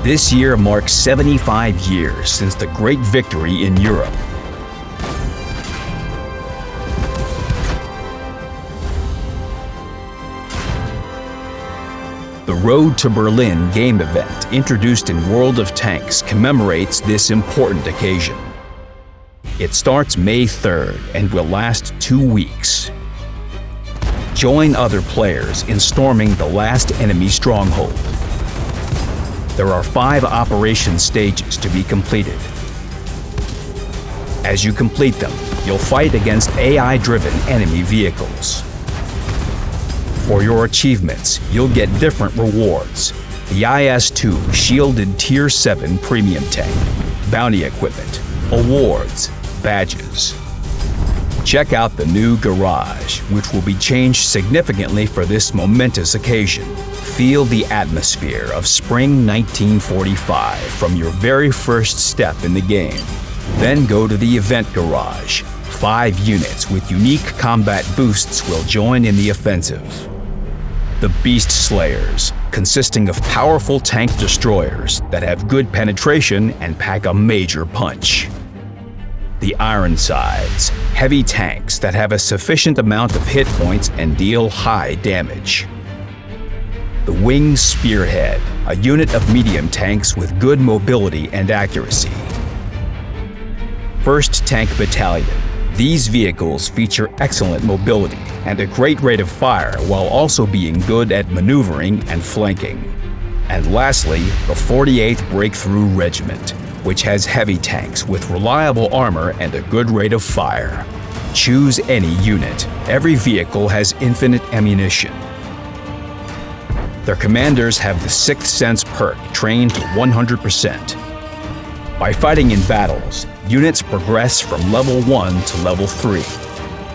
This year marks 75 years since the Great Victory in Europe. The Road to Berlin game event introduced in World of Tanks commemorates this important occasion. It starts May 3rd and will last 2 weeks. Join other players in storming the last enemy stronghold. There are 5 operation stages to be completed. As you complete them, you'll fight against AI-driven enemy vehicles. For your achievements, you'll get different rewards. The IS-2 Shielded Tier 7 Premium Tank, bounty equipment, awards, badges. Check out the new garage, which will be changed significantly for this momentous occasion. Feel the atmosphere of spring 1945 from your very first step in the game. Then go to the event garage. 5 units with unique combat boosts will join in the offensive. The Beast Slayers, consisting of powerful tank destroyers that have good penetration and pack a major punch. The Ironsides, heavy tanks that have a sufficient amount of hit points and deal high damage. The Wing Spearhead, a unit of medium tanks with good mobility and accuracy. 1st Tank Battalion. These vehicles feature excellent mobility and a great rate of fire while also being good at maneuvering and flanking. And lastly, the 48th Breakthrough Regiment, which has heavy tanks with reliable armor and a good rate of fire. Choose any unit. Every vehicle has infinite ammunition. Their commanders have the 6th Sense perk trained to 100%. By fighting in battles, units progress from level 1 to level 3.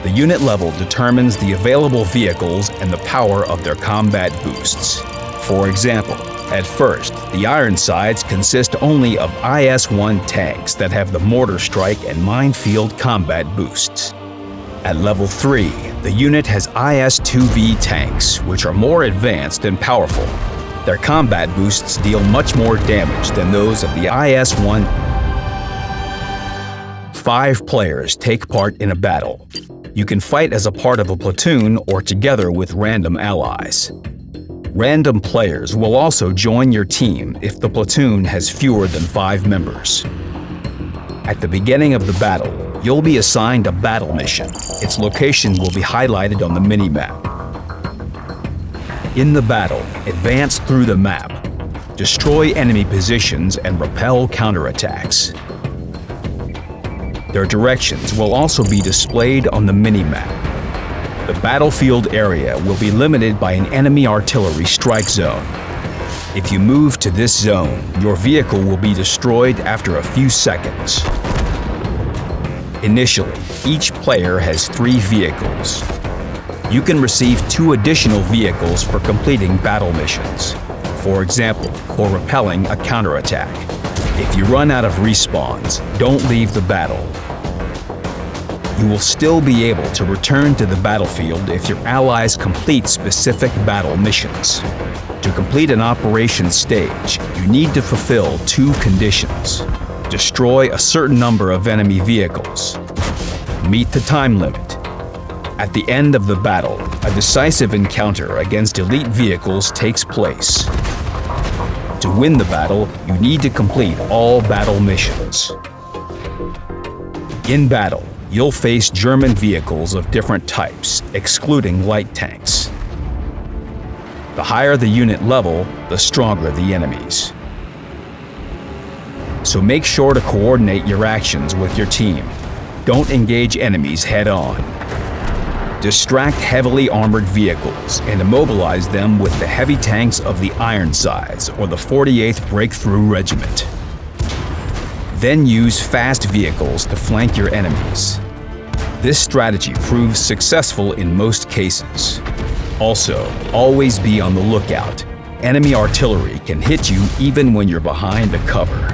The unit level determines the available vehicles and the power of their combat boosts. For example, at first, the Ironsides consist only of IS-1 tanks that have the mortar strike and minefield combat boosts. At level 3, the unit has IS-2V tanks, which are more advanced and powerful. Their combat boosts deal much more damage than those of the IS-1. 5 players take part in a battle. You can fight as a part of a platoon or together with random allies. Random players will also join your team if the platoon has fewer than 5 members. At the beginning of the battle, you'll be assigned a battle mission. Its location will be highlighted on the minimap. In the battle, advance through the map, destroy enemy positions, and repel counterattacks. Their directions will also be displayed on the minimap. The battlefield area will be limited by an enemy artillery strike zone. If you move to this zone, your vehicle will be destroyed after a few seconds. Initially, each player has 3 vehicles. You can receive 2 additional vehicles for completing battle missions. For example, for repelling a counterattack. If you run out of respawns, don't leave the battle. You will still be able to return to the battlefield if your allies complete specific battle missions. To complete an operation stage, you need to fulfill 2 conditions. Destroy a certain number of enemy vehicles. Meet the time limit. At the end of the battle, a decisive encounter against elite vehicles takes place. To win the battle, you need to complete all battle missions. In battle, you'll face German vehicles of different types, excluding light tanks. The higher the unit level, the stronger the enemies. So make sure to coordinate your actions with your team. Don't engage enemies head-on. Distract heavily armored vehicles and immobilize them with the heavy tanks of the Ironsides or the 48th Breakthrough Regiment. Then use fast vehicles to flank your enemies. This strategy proves successful in most cases. Also, always be on the lookout. Enemy artillery can hit you even when you're behind a cover.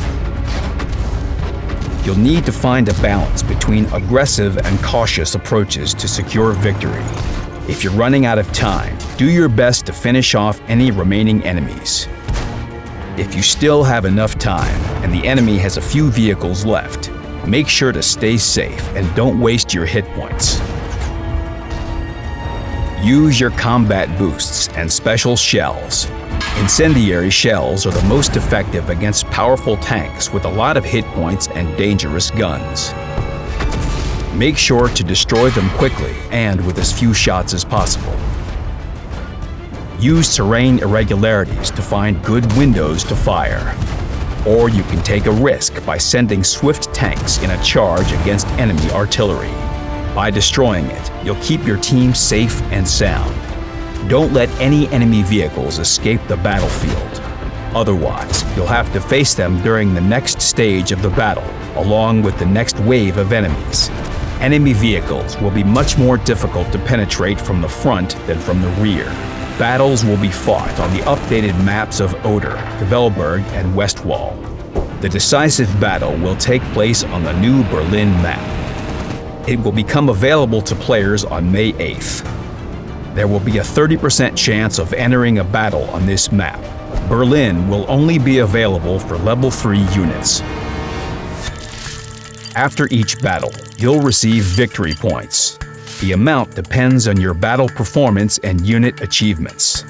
You'll need to find a balance between aggressive and cautious approaches to secure victory. If you're running out of time, do your best to finish off any remaining enemies. If you still have enough time and the enemy has a few vehicles left, make sure to stay safe and don't waste your hit points. Use your combat boosts and special shells. Incendiary shells are the most effective against powerful tanks with a lot of hit points and dangerous guns. Make sure to destroy them quickly and with as few shots as possible. Use terrain irregularities to find good windows to fire. Or you can take a risk by sending swift tanks in a charge against enemy artillery. By destroying it, you'll keep your team safe and sound. Don't let any enemy vehicles escape the battlefield. Otherwise, you'll have to face them during the next stage of the battle, along with the next wave of enemies. Enemy vehicles will be much more difficult to penetrate from the front than from the rear. Battles will be fought on the updated maps of Oder, Kvelberg, and Westwall. The decisive battle will take place on the new Berlin map. It will become available to players on May 8th. There will be a 30% chance of entering a battle on this map. Berlin will only be available for level 3 units. After each battle, you'll receive victory points. The amount depends on your battle performance and unit achievements.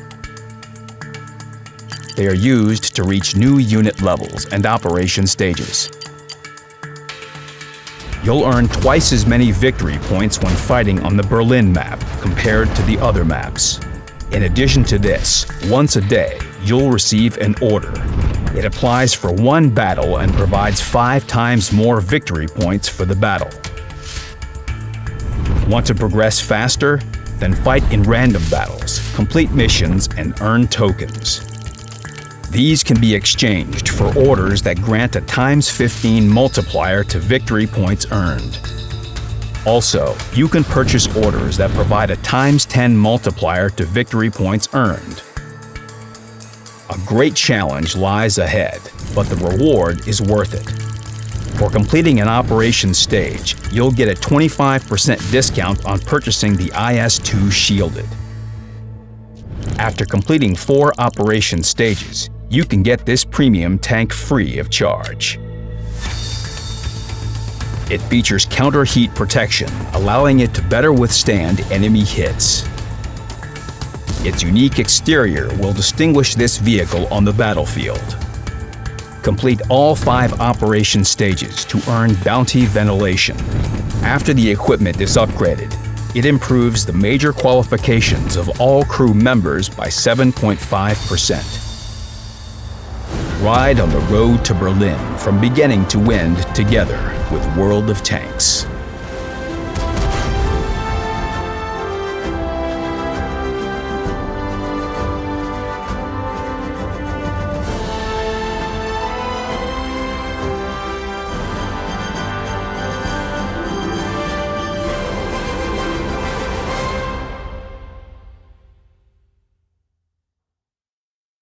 They are used to reach new unit levels and operation stages. You'll earn twice as many victory points when fighting on the Berlin map compared to the other maps. In addition to this, once a day, you'll receive an order. It applies for one battle and provides 5 times more victory points for the battle. Want to progress faster? Then fight in random battles, complete missions, and earn tokens. These can be exchanged for orders that grant a ×15 multiplier to victory points earned. Also, you can purchase orders that provide a ×10 multiplier to victory points earned. A great challenge lies ahead, but the reward is worth it. For completing an operation stage, you'll get a 25% discount on purchasing the IS-2 Shielded. After completing 4 operation stages, you can get this premium tank free of charge. It features counter heat protection, allowing it to better withstand enemy hits. Its unique exterior will distinguish this vehicle on the battlefield. Complete all 5 operation stages to earn Bounty Ventilation. After the equipment is upgraded, it improves the major qualifications of all crew members by 7.5%. Ride on the road to Berlin from beginning to end together with World of Tanks.